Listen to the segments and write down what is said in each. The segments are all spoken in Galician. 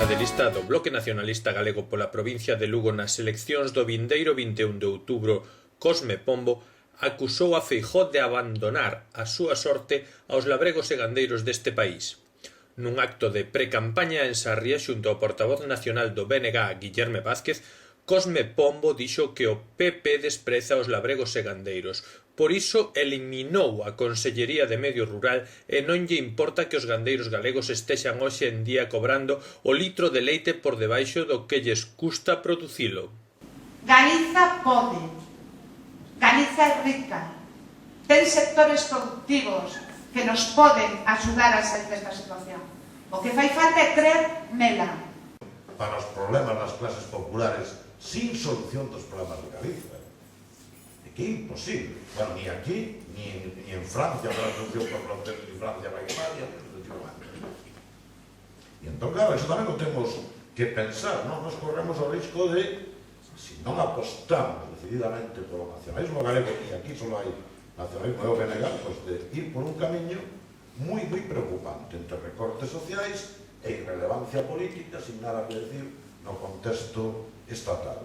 cabeza de lista do Bloque Nacionalista Galego pola provincia de Lugo nas eleccións do vindeiro 21 de outubro, Cosme Pombo, acusou a Feijóo de abandonar a súa sorte aos labregos e gandeiros deste país. Nun acto de pre-campaña en Sarria xunto ao portavoz nacional do BNG, Guillerme Vázquez, Cosme Pombo dixo que o PP despreza os labregos e gandeiros. Por iso eliminou a Consellería de Medio Rural e non lle importa que os gandeiros galegos estexan hoxe en día cobrando o litro de leite por debaixo do que lles custa producilo. Galiza pode. Galiza é rica. Ten sectores productivos que nos poden axudar a sair desta situación. O que fai falta é crer nela. Para os problemas das clases populares sin solución dos problemas de Galiza. É que é imposible. Bueno, ni aquí, ni en Francia, para a solución por fronteras de Francia vai que vaya, e entón, claro, eso tamén o temos que pensar, non? Nos corremos o risco de, se non apostamos decididamente polo nacionalismo galego, e aquí só hai nacionalismo e o BNG, pois de ir por un camiño moi preocupante entre recortes sociais e irrelevancia política sin nada que decir no contexto estatal.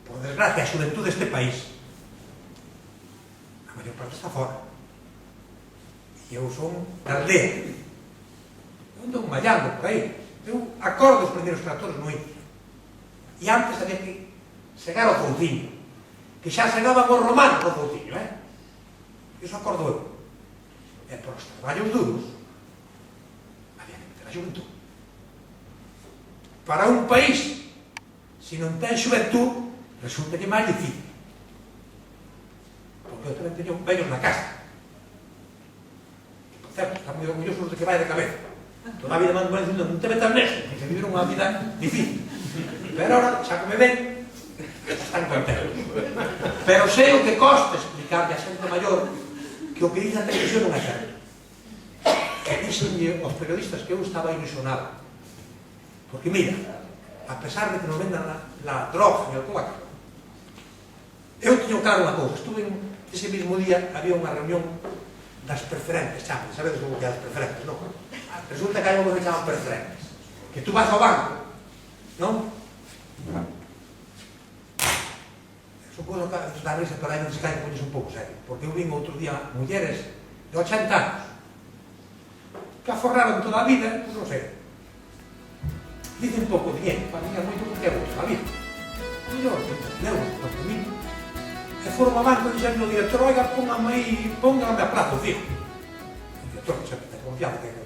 Por desgracia, a xuventude deste país, a maior parte está fora. E eu son da aldea. Eu ando mallando por aí. Eu acordo os primeiros tractores no Incio. E antes había que segar o Coutinho, que xa segaban os romanos o Coutinho, Iso acordo eu. E por os traballos duros había que meter a xuventude. Para un país, se non ten xuventude, resulta que é máis difícil. Porque eu tamén teño vellos na casa. Por certo, están moi orgullosos de que vai de cabeza. Toda a vida me van dicindo, non te metas neso, que viviron unha vida difícil. Pero ahora, xa que me ven, están contentos. Pero sei o que costa explicarle a xente maior que o que dice a televisión non é certo. E dixenlle aos periodistas que eu estaba ilusionado. Porque mira, a pesar de que nos vendan la droga e o tabaco, eu tiño claro unha cousa. Estuve ese mismo día, había unha reunión das preferentes, chamas, sabedes como que é as preferentes, non? Resulta que hai algo que chaman preferentes, que tú vas ao banco, non? Suposo que da risa, pero aí non se caen coñes un pouco serio, porque eu vin outro día mulleres de 80 anos que aforraron toda a vida, non sei, dicen pouco dinheiro, para mí é moito porque é moito a vida, mellor, 20 euros, 4.000, e foron a banco e dixeron ao director, oiga, póngame a plazo, fijo. O director, que sempre ten confianza, que